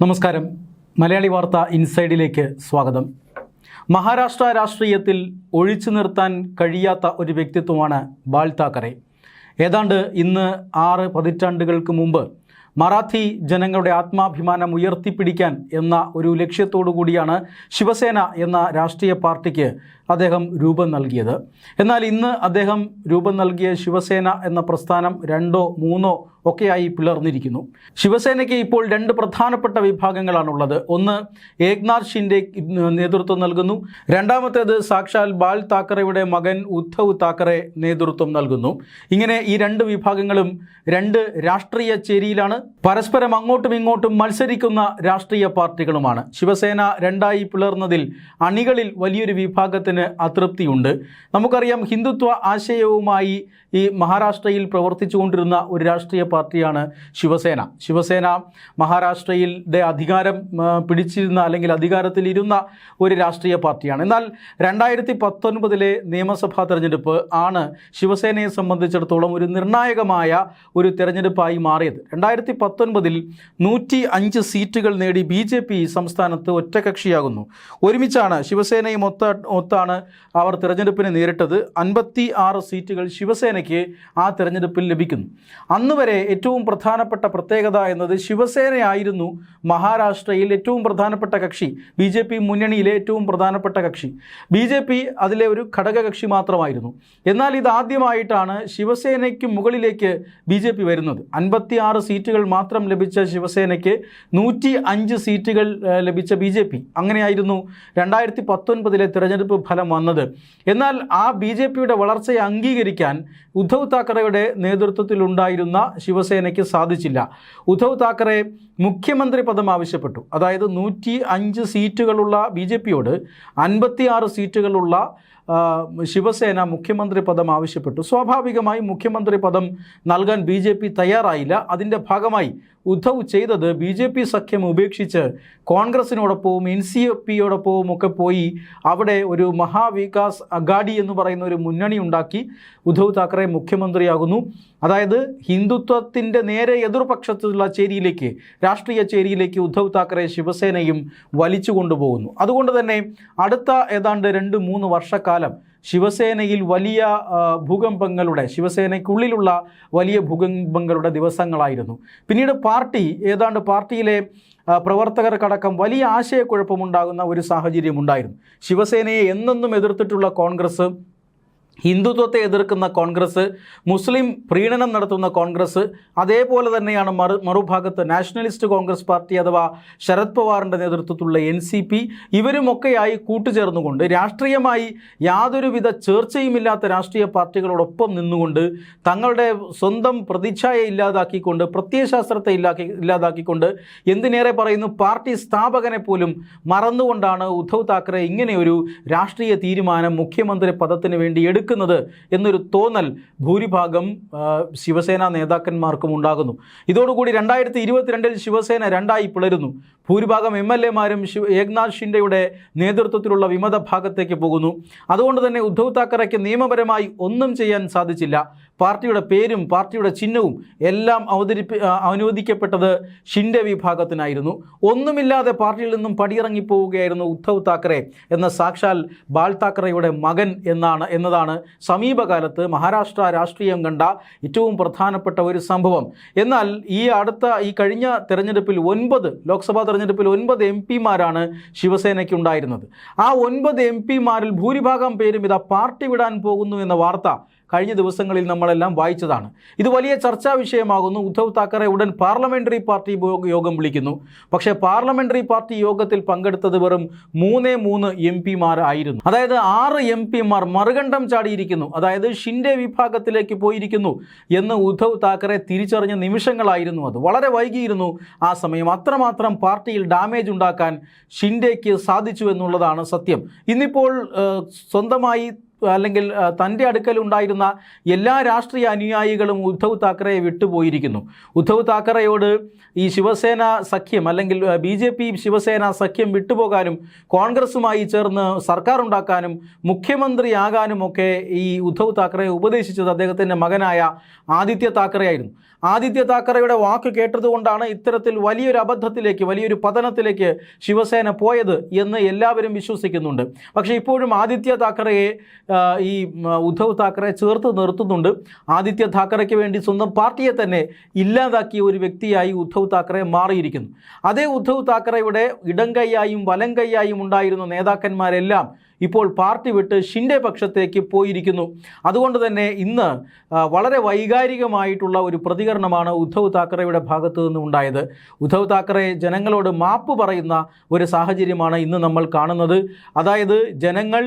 നമസ്കാരം. മലയാളി വാർത്ത ഇൻസൈഡിലേക്ക് സ്വാഗതം. മഹാരാഷ്ട്ര രാഷ്ട്രീയത്തിൽ ഒഴിച്ചു നിർത്താൻ കഴിയാത്ത ഒരു വ്യക്തിത്വമാണ് ബാൽ താക്കറെ. ഏതാണ്ട് ഇന്ന് 6 പതിറ്റാണ്ടുകൾക്ക് മുമ്പ് മറാഠി ജനങ്ങളുടെ ആത്മാഭിമാനം ഉയർത്തിപ്പിടിക്കാൻ എന്ന ഒരു ലക്ഷ്യത്തോടു കൂടിയാണ് ശിവസേന എന്ന രാഷ്ട്രീയ പാർട്ടിക്ക് അദ്ദേഹം രൂപം നൽകിയത്. എന്നാൽ ഇന്ന് അദ്ദേഹം രൂപം നൽകിയ ശിവസേന എന്ന പ്രസ്ഥാനം 2ഓ 3ഓ ഒക്കെയായി പിളർന്നിരിക്കുന്നു. ശിവസേനയ്ക്ക് ഇപ്പോൾ 2 പ്രധാനപ്പെട്ട വിഭാഗങ്ങളാണുള്ളത്. ഒന്ന് ഏക്നാഥ് ഷിൻഡെ നേതൃത്വം നൽകുന്നു, രണ്ടാമത്തേത് സാക്ഷാൽ ബാൽ താക്കറെയുടെ മകൻ ഉദ്ധവ് താക്കറെ നേതൃത്വം നൽകുന്നു. ഇങ്ങനെ ഈ 2 വിഭാഗങ്ങളും 2 രാഷ്ട്രീയ ചേരിയിലാണ്. പരസ്പരം അങ്ങോട്ടും ഇങ്ങോട്ടും മത്സരിക്കുന്ന രാഷ്ട്രീയ പാർട്ടികളുമാണ്. ശിവസേന 2ആയി പിളർന്നതിൽ അണികളിൽ വലിയൊരു വിഭാഗത്തിന് അതൃപ്തിയുണ്ട്. നമുക്കറിയാം, ഹിന്ദുത്വ ആശയവുമായി ഈ മഹാരാഷ്ട്രയിൽ പ്രവർത്തിച്ചുകൊണ്ടിരുന്ന ഒരു രാഷ്ട്രീയ പാർട്ടിയാണ് ശിവസേന. ശിവസേന മഹാരാഷ്ട്രയിലെ അധികാരം പിടിച്ചിരുന്ന അല്ലെങ്കിൽ അധികാരത്തിലിരുന്ന ഒരു രാഷ്ട്രീയ പാർട്ടിയാണ്. എന്നാൽ 2019 നിയമസഭാ തെരഞ്ഞെടുപ്പ് ആണ് ശിവസേനയെ സംബന്ധിച്ചിടത്തോളം ഒരു നിർണായകമായ ഒരു തെരഞ്ഞെടുപ്പായി മാറിയത്. 2019 105 സീറ്റുകൾ നേടി BJP സംസ്ഥാനത്ത് ഒറ്റകക്ഷിയാകുന്നു. ഒരുമിച്ചാണ് ശിവസേനയും ഒത്താണ് അവർ തെരഞ്ഞെടുപ്പിനെ നേരിട്ടത്. 56 സീറ്റുകൾ ശിവസേനയ്ക്ക് ആ തെരഞ്ഞെടുപ്പിൽ ലഭിക്കുന്നു. അന്ന് വരെ ഏറ്റവും പ്രധാനപ്പെട്ട പ്രത്യേകത എന്നത് ശിവസേനയായിരുന്നു മഹാരാഷ്ട്രയിൽ ഏറ്റവും പ്രധാനപ്പെട്ട കക്ഷി, BJP മുന്നണിയിലെ ഏറ്റവും പ്രധാനപ്പെട്ട കക്ഷി. BJP അതിലെ ഒരു ഘടകകക്ഷി മാത്രമായിരുന്നു. എന്നാൽ ഇതാദ്യമായിട്ടാണ് ശിവസേനയ്ക്ക് മുകളിലേക്ക് BJP വരുന്നത്. 56 സീറ്റുകൾ മാത്രം ലഭിച്ച ശിവസേനയ്ക്ക് 105 സീറ്റുകൾ ലഭിച്ച BJP. അങ്ങനെയായിരുന്നു 2019 തെരഞ്ഞെടുപ്പ് ഫലം വന്നത്. എന്നാൽ ആ BJPയുടെ വളർച്ചയെ അംഗീകരിക്കാൻ ഉദ്ധവ് താക്കറെയുടെ നേതൃത്വത്തിലുണ്ടായിരുന്ന ശിവസേനയ്ക്ക് സാധിച്ചില്ല. ഉദ്ധവ് താക്കറെ മുഖ്യമന്ത്രി പദം ആവശ്യപ്പെട്ടു. അതായത് 105 സീറ്റുകളുള്ള BJPയോട് 56 സീറ്റുകളുള്ള ശിവസേന മുഖ്യമന്ത്രി പദം ആവശ്യപ്പെട്ടു. സ്വാഭാവികമായി മുഖ്യമന്ത്രി പദം നൽകാൻ BJP തയ്യാറായില്ല. അതിൻ്റെ ഭാഗമായി ഉദ്ധവ് ചെയ്തത് BJP സഖ്യം ഉപേക്ഷിച്ച് കോൺഗ്രസിനോടൊപ്പവും NCPയോടൊപ്പവും ഒക്കെ പോയി അവിടെ ഒരു മഹാവികാസ് അഗാഡി എന്ന് പറയുന്ന ഒരു മുന്നണി ഉണ്ടാക്കി ഉദ്ധവ് താക്കറെ മുഖ്യമന്ത്രിയാകുന്നു. അതായത് ഹിന്ദുത്വത്തിൻ്റെ നേരെ എതിർപക്ഷത്തുള്ള ചേരിയിലേക്ക്, രാഷ്ട്രീയ ചേരിയിലേക്ക് ഉദ്ധവ് താക്കറെ ശിവസേനയും വലിച്ചു കൊണ്ടുപോകുന്നു. അതുകൊണ്ട് തന്നെ അടുത്ത ഏതാണ്ട് 2-3 വർഷക്കാലം ശിവസേനയിൽ വലിയ ഭൂകമ്പങ്ങളുടെ, ശിവസേനയ്ക്കുള്ളിലുള്ള വലിയ ഭൂകമ്പങ്ങളുടെ ദിവസങ്ങളായിരുന്നു. പിന്നീട് പാർട്ടിയിലെ പ്രവർത്തകർക്കടക്കം വലിയ ആശയക്കുഴപ്പമുണ്ടാകുന്ന ഒരു സാഹചര്യമുണ്ടായിരുന്നു. ശിവസേനയെ എന്നെന്നും എതിർത്തിട്ടുള്ള കോൺഗ്രസ്, ഹിന്ദുത്വത്തെ എതിർക്കുന്ന കോൺഗ്രസ്, മുസ്ലിം പ്രീണനം നടത്തുന്ന കോൺഗ്രസ്, അതേപോലെ തന്നെയാണ് മറുഭാഗത്ത് നാഷണലിസ്റ്റ് കോൺഗ്രസ് പാർട്ടി അഥവാ ശരത് പവാറിൻ്റെ നേതൃത്വത്തിലുള്ള NCP. ഇവരുമൊക്കെയായി കൂട്ടുചേർന്നുകൊണ്ട് രാഷ്ട്രീയമായി യാതൊരുവിധ ചേർച്ചയുമില്ലാത്ത രാഷ്ട്രീയ പാർട്ടികളോടൊപ്പം നിന്നുകൊണ്ട് തങ്ങളുടെ സ്വന്തം പ്രതിച്ഛായ ഇല്ലാതാക്കിക്കൊണ്ട്, പ്രത്യയശാസ്ത്രത്തെ ഇല്ലാതാക്കിക്കൊണ്ട്, എന്തിനേറെ പറയുന്നു പാർട്ടി സ്ഥാപകനെ പോലും മറന്നുകൊണ്ടാണ് ഉദ്ധവ് താക്കറെ ഇങ്ങനെയൊരു രാഷ്ട്രീയ തീരുമാനം മുഖ്യമന്ത്രി പദത്തിന് വേണ്ടി എടുക്കുന്നത് എന്നൊരു തോന്നൽ ഭൂരിഭാഗം ശിവസേന നേതാക്കന്മാർക്കും ഉണ്ടാകുന്നു. ഇതോടുകൂടി 2022 ശിവസേന 2ആയി പിളരുന്നു. ഭൂരിഭാഗം MLA മാരും ഏക്നാഥ് ഷിൻഡെയുടെ നേതൃത്വത്തിലുള്ള വിമത ഭാഗത്തേക്ക് പോകുന്നു. അതുകൊണ്ട് തന്നെ ഉദ്ധവ് താക്കറയ്ക്ക് നിയമപരമായി ഒന്നും ചെയ്യാൻ സാധിച്ചില്ല. പാർട്ടിയുടെ പേരും പാർട്ടിയുടെ ചിഹ്നവും എല്ലാം അനുവദിക്കപ്പെട്ടത് ഷിൻഡെ വിഭാഗത്തിനായിരുന്നു. ഒന്നുമില്ലാതെ പാർട്ടിയിൽ നിന്നും പടിയിറങ്ങിപ്പോവുകയായിരുന്നു ഉദ്ധവ് താക്കറെ എന്ന സാക്ഷാൽ ബാൽ താക്കറെയുടെ മകൻ എന്നതാണ് സമീപകാലത്ത് മഹാരാഷ്ട്ര രാഷ്ട്രീയം കണ്ട ഏറ്റവും പ്രധാനപ്പെട്ട ഒരു സംഭവം. എന്നാൽ ഈ കഴിഞ്ഞ തെരഞ്ഞെടുപ്പിൽ 9 ലോക്സഭാ തെരഞ്ഞെടുപ്പിൽ 9 MP-മാരാണ് ശിവസേനയ്ക്ക് ഉണ്ടായിരുന്നത്. ആ 9 MP-മാരിൽ ഭൂരിഭാഗം പേരും ഇതാ പാർട്ടി വിടാൻ പോകുന്നു എന്ന വാർത്ത കഴിഞ്ഞ ദിവസങ്ങളിൽ നമ്മളെല്ലാം വായിച്ചതാണ്. ഇത് വലിയ ചർച്ചാ വിഷയമാകുന്നു. ഉദ്ധവ് താക്കറെ ഉടൻ പാർലമെൻ്ററി പാർട്ടി യോഗം വിളിക്കുന്നു. പക്ഷേ പാർലമെൻ്ററി പാർട്ടി യോഗത്തിൽ പങ്കെടുത്തത് വെറും 3 MP-മാർ ആയിരുന്നു. അതായത് 6 MP-മാർ മറുകണ്ഠം ചാടിയിരിക്കുന്നു, അതായത് ഷിൻഡെ വിഭാഗത്തിലേക്ക് പോയിരിക്കുന്നു എന്ന് ഉദ്ധവ് താക്കറെ തിരിച്ചറിഞ്ഞ നിമിഷങ്ങളായിരുന്നു അത്. വളരെ വൈകിയിരുന്നു ആ സമയം. അത്രമാത്രം പാർട്ടിയിൽ ഡാമേജ് ഉണ്ടാക്കാൻ ഷിൻഡെക്ക് സാധിച്ചു എന്നുള്ളതാണ് സത്യം. ഇന്നിപ്പോൾ സ്വന്തമായി അല്ലെങ്കിൽ തൻ്റെ അടുക്കലുണ്ടായിരുന്ന എല്ലാ രാഷ്ട്രീയ അനുയായികളും ഉദ്ധവ് താക്കറെയെ വിട്ടുപോയിരിക്കുന്നു. ഉദ്ധവ് താക്കറെയോട് ഈ ശിവസേന സഖ്യം അല്ലെങ്കിൽ BJP ശിവസേന സഖ്യം വിട്ടുപോകാനും കോൺഗ്രസുമായി ചേർന്ന് സർക്കാർ ഉണ്ടാക്കാനും മുഖ്യമന്ത്രിയാകാനുമൊക്കെ ഈ ഉദ്ധവ് താക്കറെ ഉപദേശിച്ചത് അദ്ദേഹത്തിൻ്റെ മകനായ ആദിത്യ താക്കറെയായിരുന്നു. ആദിത്യ താക്കറെയുടെ വാക്ക് കേട്ടതുകൊണ്ടാണ് ഇത്തരത്തിൽ വലിയൊരു അബദ്ധത്തിലേക്ക്, വലിയൊരു പതനത്തിലേക്ക് ശിവസേന പോയത് എന്ന് എല്ലാവരും വിശ്വസിക്കുന്നുണ്ട്. പക്ഷേ ഇപ്പോഴും ആദിത്യ താക്കറെയെ ഈ ഉദ്ധവ് താക്കറെ ചേർത്ത് നിർത്തുന്നുണ്ട്. ആദിത്യ താക്കറയ്ക്ക് വേണ്ടി സ്വന്തം പാർട്ടിയെ തന്നെ ഇല്ലാതാക്കിയ ഒരു വ്യക്തിയായി ഉദ്ധവ് താക്കറെ മാറിയിരിക്കുന്നു. അതേ ഉദ്ധവ് താക്കറെയുടെ ഇടം കൈയായും വലം കൈയായും ഉണ്ടായിരുന്ന നേതാക്കന്മാരെല്ലാം ഇപ്പോൾ പാർട്ടി വിട്ട് ഷിൻഡെ പക്ഷത്തേക്ക് പോയിരിക്കുന്നു. അതുകൊണ്ട് തന്നെ ഇന്ന് വളരെ വൈകാരികമായിട്ടുള്ള ഒരു പ്രതികരണമാണ് ഉദ്ധവ് താക്കറെയുടെ ഭാഗത്തു നിന്ന് ഉണ്ടായത്. ഉദ്ധവ് താക്കറെ ജനങ്ങളോട് മാപ്പ് പറയുന്ന ഒരു സാഹചര്യമാണ് ഇന്ന് നമ്മൾ കാണുന്നത്. അതായത് ജനങ്ങൾ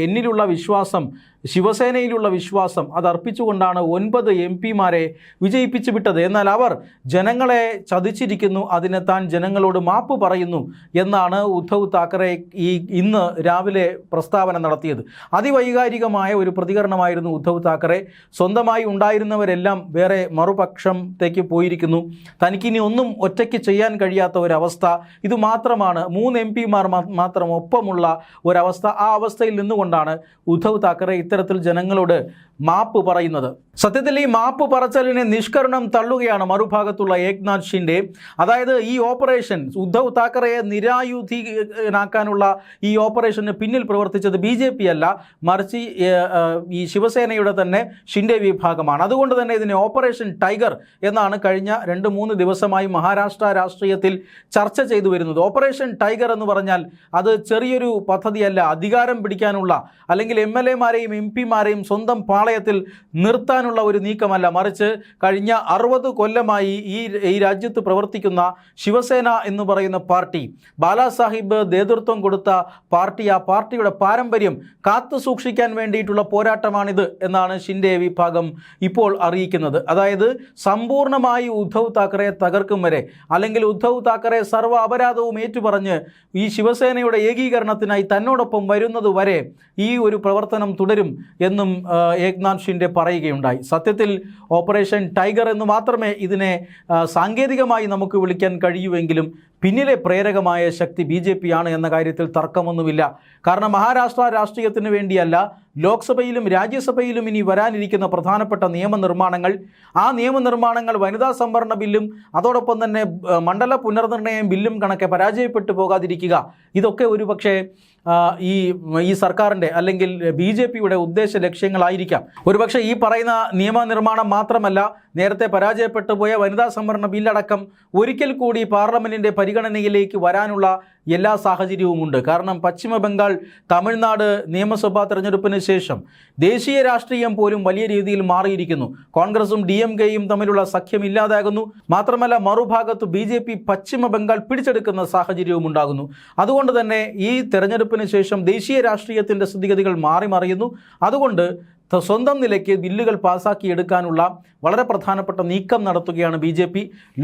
എന്നിലുള്ള വിശ്വാസം, ശിവസേനയിലുള്ള വിശ്വാസം അതർപ്പിച്ചുകൊണ്ടാണ് 9 MP-മാരെ വിജയിപ്പിച്ചു വിട്ടത്. എന്നാൽ അവർ ജനങ്ങളെ ചതിച്ചിരിക്കുന്നു, അതിനെ താൻ ജനങ്ങളോട് മാപ്പ് പറയുന്നു എന്നാണ് ഉദ്ധവ് താക്കറെ ഇന്ന് രാവിലെ പ്രസ്താവന നടത്തിയത്. അതിവൈകാരികമായ ഒരു പ്രതികരണമായിരുന്നു ഉദ്ധവ് താക്കറെ. സ്വന്തമായി ഉണ്ടായിരുന്നവരെല്ലാം വേറെ മറുപക്ഷത്തേക്ക് പോയിരിക്കുന്നു. തനിക്കിനി ഒന്നും ഒറ്റയ്ക്ക് ചെയ്യാൻ കഴിയാത്ത ഒരവസ്ഥ, ഇത് മാത്രമാണ് 3 MP-മാർ മാത്രം ഒപ്പമുള്ള ഒരവസ്ഥ. ആ അവസ്ഥയിൽ നിന്നുകൊണ്ടാണ് ഉദ്ധവ് താക്കറെ ഇത്തരത്തിൽ ജനങ്ങളോട് മാപ്പ് പറയുന്നത്. സത്യത്തിൽ ഈ മാപ്പ് പറച്ചലിനെ നിഷ്കരണം തള്ളുകയാണ് മറുഭാഗത്തുള്ള ഏക്നാഥ് ഷിൻഡെ. അതായത് ഈ ഓപ്പറേഷൻ, ഉദ്ധവ് താക്കറെയെ നിരായുധീനാക്കാനുള്ള ഈ ഓപ്പറേഷന് പിന്നിൽ പ്രവർത്തിച്ചത് BJP അല്ല, മറിച്ച് ഈ ശിവസേനയുടെ തന്നെ ഷിൻഡെ വിഭാഗമാണ്. അതുകൊണ്ട് തന്നെ ഇതിനെ ഓപ്പറേഷൻ ടൈഗർ എന്നാണ് കഴിഞ്ഞ 2-3 ദിവസമായി മഹാരാഷ്ട്ര രാഷ്ട്രീയത്തിൽ ചർച്ച ചെയ്തു വരുന്നത്. ഓപ്പറേഷൻ ടൈഗർ എന്ന് പറഞ്ഞാൽ അത് ചെറിയൊരു പദ്ധതിയല്ല, അധികാരം പിടിക്കാനുള്ള അല്ലെങ്കിൽ MLA-മാരെയും MP-മാരെയും സ്വന്തം പാളയത്തിൽ നിർത്താനുള്ള ഒരു നീക്കമല്ല, മറിച്ച് കഴിഞ്ഞ 60 കൊല്ലമായി ഈ രാജ്യത്ത് പ്രവർത്തിക്കുന്ന ശിവസേന എന്ന് പറയുന്ന പാർട്ടി, ബാലാസാഹിബ് നേതൃത്വം കൊടുത്ത പാർട്ടി, ആ പാർട്ടിയുടെ പാരമ്പര്യം കാത്തു സൂക്ഷിക്കാൻ വേണ്ടിയിട്ടുള്ള പോരാട്ടമാണിത് എന്നാണ് ഷിൻഡെ വിഭാഗം ഇപ്പോൾ അറിയിക്കുന്നത്. അതായത് സമ്പൂർണ്ണമായി ഉദ്ധവ് താക്കറെ തകർക്കും വരെ, അല്ലെങ്കിൽ ഉദ്ധവ് താക്കറെ സർവ്വ അപരാധവും ഏറ്റുപറഞ്ഞ് ഈ ശിവസേനയുടെ ഏകീകരണത്തിനായി തന്നോടൊപ്പം വരുന്നത് വരെ ഈ ഒരു പ്രവർത്തനം തുടരും എന്നും ഏക്നാഥ് ഷിൻഡെ പറയുകയുണ്ടായി. സത്യത്തിൽ ഓപ്പറേഷൻ ടൈഗർ എന്ന് മാത്രമേ ഇതിനെ സാങ്കേതികമായി നമുക്ക് വിളിക്കാൻ കഴിയുമെങ്കിലും പിന്നിലെ പ്രേരകമായ ശക്തി BJP ആണ് എന്ന കാര്യത്തിൽ തർക്കമൊന്നുമില്ല. കാരണം മഹാരാഷ്ട്ര രാഷ്ട്രീയത്തിന് വേണ്ടിയല്ല, ലോക്സഭയിലും രാജ്യസഭയിലും ഇനി വരാനിരിക്കുന്ന പ്രധാനപ്പെട്ട നിയമനിർമ്മാണങ്ങൾ, ആ നിയമനിർമ്മാണങ്ങൾ വനിതാ സംവരണ ബില്ലും അതോടൊപ്പം തന്നെ മണ്ഡല പുനർനിർണയം ബില്ലും കണക്കെ പരാജയപ്പെട്ടു പോകാതിരിക്കുക, ഇതൊക്കെ ഒരുപക്ഷെ ഈ സർക്കാരിൻ്റെ അല്ലെങ്കിൽ BJP-യുടെ ഉദ്ദേശ ലക്ഷ്യങ്ങളായിരിക്കാം. ഒരുപക്ഷെ ഈ പറയുന്ന നിയമനിർമ്മാണം മാത്രമല്ല, നേരത്തെ പരാജയപ്പെട്ടു പോയ വനിതാ സംവരണ ബില്ലടക്കം ഒരിക്കൽ കൂടി പാർലമെൻറ്റിൻ്റെ പരിഗണനയിലേക്ക് വരാനുള്ള എല്ലാ സാഹചര്യവുമുണ്ട്. കാരണം പശ്ചിമ ബംഗാൾ, തമിഴ്നാട് നിയമസഭാ തെരഞ്ഞെടുപ്പിന് ശേഷം ദേശീയ രാഷ്ട്രീയം പോലും വലിയ രീതിയിൽ മാറിയിരിക്കുന്നു. കോൺഗ്രസും DMK-യും തമ്മിലുള്ള സഖ്യം ഇല്ലാതാകുന്നു. മാത്രമല്ല മറുഭാഗത്ത് BJP പശ്ചിമ ബംഗാൾ പിടിച്ചെടുക്കുന്ന സാഹചര്യവും ഉണ്ടാകുന്നു. അതുകൊണ്ട് തന്നെ ഈ തെരഞ്ഞെടുപ്പിന് ശേഷം ദേശീയ രാഷ്ട്രീയത്തിൻ്റെ സ്ഥിതിഗതികൾ മാറി മറിയുന്നു. അതുകൊണ്ട് സ്വന്തം നിലയ്ക്ക് ബില്ലുകൾ പാസാക്കിയെടുക്കാനുള്ള വളരെ പ്രധാനപ്പെട്ട നീക്കം നടത്തുകയാണ് BJP.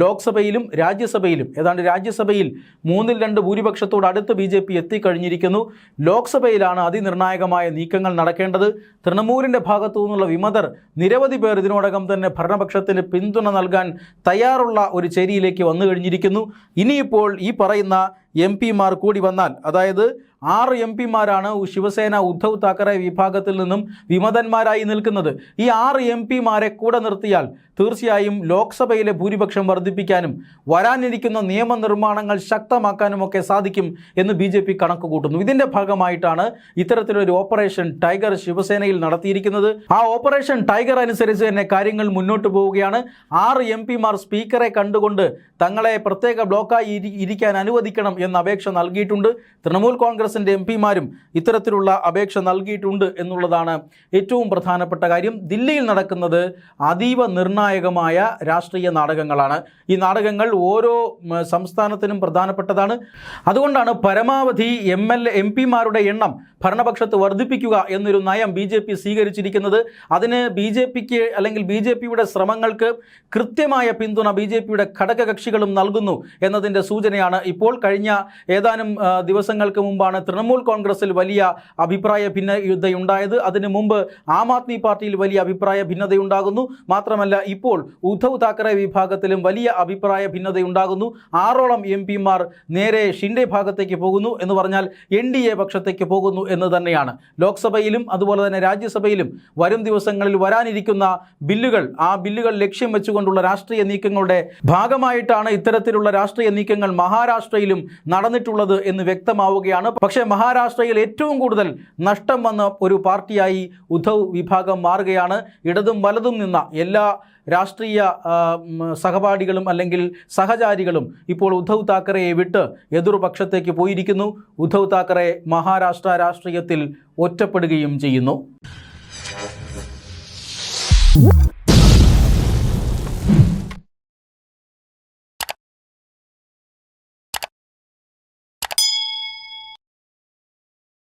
ലോക്സഭയിലും രാജ്യസഭയിലും, ഏതാണ്ട് രാജ്യസഭയിൽ 3-2 ഭൂരിപക്ഷത്തോട് അടുത്ത് BJP എത്തിക്കഴിഞ്ഞിരിക്കുന്നു. ലോക്സഭയിലാണ് അതിനിർണായകമായ നീക്കങ്ങൾ നടക്കേണ്ടത്. തൃണമൂലിൻ്റെ ഭാഗത്തു നിന്നുള്ള വിമതർ നിരവധി പേർ ഇതിനോടകം തന്നെ ഭരണപക്ഷത്തിന് പിന്തുണ നൽകാൻ തയ്യാറുള്ള ഒരു ചേരിയിലേക്ക് വന്നു കഴിഞ്ഞിരിക്കുന്നു. ഇനിയിപ്പോൾ ഈ പറയുന്ന MP-മാർ കൂടി വന്നാൽ, അതായത് 6 MP-മാരാണ് ശിവസേന ഉദ്ധവ് താക്കറെ വിഭാഗത്തിൽ നിന്നും വിമതന്മാരായി നിൽക്കുന്നത്. ഈ 6 MP-മാരെ കൂടെ നിർത്തിയാൽ തീർച്ചയായും ലോക്സഭയിലെ ഭൂരിപക്ഷം വർദ്ധിപ്പിക്കാനും വരാനിരിക്കുന്ന നിയമനിർമ്മാണങ്ങൾ ശക്തമാക്കാനുമൊക്കെ സാധിക്കും എന്ന് BJP കണക്ക് കൂട്ടുന്നു. ഇതിൻ്റെ ഭാഗമായിട്ടാണ് ഇത്തരത്തിലൊരു ഓപ്പറേഷൻ ടൈഗർ ശിവസേനയിൽ നടത്തിയിരിക്കുന്നത്. ആ ഓപ്പറേഷൻ ടൈഗർ അനുസരിച്ച് തന്നെ കാര്യങ്ങൾ മുന്നോട്ട് പോവുകയാണ്. 6 MP-മാർ സ്പീക്കറെ കണ്ടുകൊണ്ട് തങ്ങളെ പ്രത്യേക ബ്ലോക്കായി ഇരിക്കാൻ അനുവദിക്കണം എന്ന അപേക്ഷ നൽകിയിട്ടുണ്ട്. തൃണമൂൽ കോൺഗ്രസിൻ്റെ MP-മാരും ഇത്തരത്തിലുള്ള അപേക്ഷ നൽകിയിട്ടുണ്ട് എന്നുള്ളതാണ് ഏറ്റവും പ്രധാനപ്പെട്ട കാര്യം. ദില്ലിയിൽ നടക്കുന്നത് അതീവ നിർണായകമായ രാഷ്ട്രീയ നാടകങ്ങളാണ്. ഈ നാടകങ്ങൾ ഓരോ സംസ്ഥാനത്തിനും പ്രധാനപ്പെട്ടതാണ്. അതുകൊണ്ടാണ് പരമാവധി MP-മാരുടെ എണ്ണം ഭരണപക്ഷത്ത് വർദ്ധിപ്പിക്കുക എന്നൊരു നയം BJP സ്വീകരിച്ചിരിക്കുന്നത്. അതിന് BJP-ക്ക് അല്ലെങ്കിൽ BJP-യുടെ ശ്രമങ്ങൾക്ക് കൃത്യമായ പിന്തുണ BJP-യുടെ ഘടകകക്ഷികളും നൽകുന്നു എന്നതിൻ്റെ സൂചനയാണ് ഇപ്പോൾ കഴിഞ്ഞ ഏതാനും ദിവസങ്ങൾക്ക് മുമ്പാണ് തൃണമൂൽ കോൺഗ്രസിൽ വലിയ അഭിപ്രായ ഭിന്നതയുണ്ടായത്. അതിനു മുമ്പ് ആം ആദ്മി പാർട്ടിയിൽ വലിയ അഭിപ്രായ ഭിന്നതയുണ്ടാകുന്നു. മാത്രമല്ല ഇപ്പോൾ ഉദ്ധവ് താക്കറെ വിഭാഗത്തിലും വലിയ അഭിപ്രായ ഭിന്നതയുണ്ടാകുന്നു. 6ഓളം MP-മാർ നേരെ ഷിൻഡെ ഭാഗത്തേക്ക് പോകുന്നു എന്ന് പറഞ്ഞാൽ NDA പക്ഷത്തേക്ക് പോകുന്നു എന്ന് തന്നെയാണ്. ലോക്സഭയിലും അതുപോലെ തന്നെ രാജ്യസഭയിലും വരും ദിവസങ്ങളിൽ വരാനിരിക്കുന്ന ബില്ലുകൾ, ആ ബില്ലുകൾ ലക്ഷ്യം വെച്ചുകൊണ്ടുള്ള രാഷ്ട്രീയ നീക്കങ്ങളുടെ ഭാഗമായിട്ടാണ് ഇത്തരത്തിലുള്ള രാഷ്ട്രീയ നീക്കങ്ങൾ മഹാരാഷ്ട്രയിലും നടന്നിട്ടുള്ളത് എന്ന് വ്യക്തമാവുകയാണ്. പക്ഷേ മഹാരാഷ്ട്രയിൽ ഏറ്റവും കൂടുതൽ നഷ്ടം വന്ന ഒരു പാർട്ടിയായി ഉദ്ധവ് വിഭാഗം മാറുകയാണ്. ഇടതും വലതും നിന്ന എല്ലാ രാഷ്ട്രീയ സഹപാഠികളും അല്ലെങ്കിൽ സഹചാരികളും ഇപ്പോൾ ഉദ്ധവ് താക്കറെയെ വിട്ട് എതിർപക്ഷത്തേക്ക് പോയിരിക്കുന്നു. ഉദ്ധവ് താക്കറെ മഹാരാഷ്ട്ര രാഷ്ട്രീയത്തിൽ ഒറ്റപ്പെടുകയും ചെയ്യുന്നു.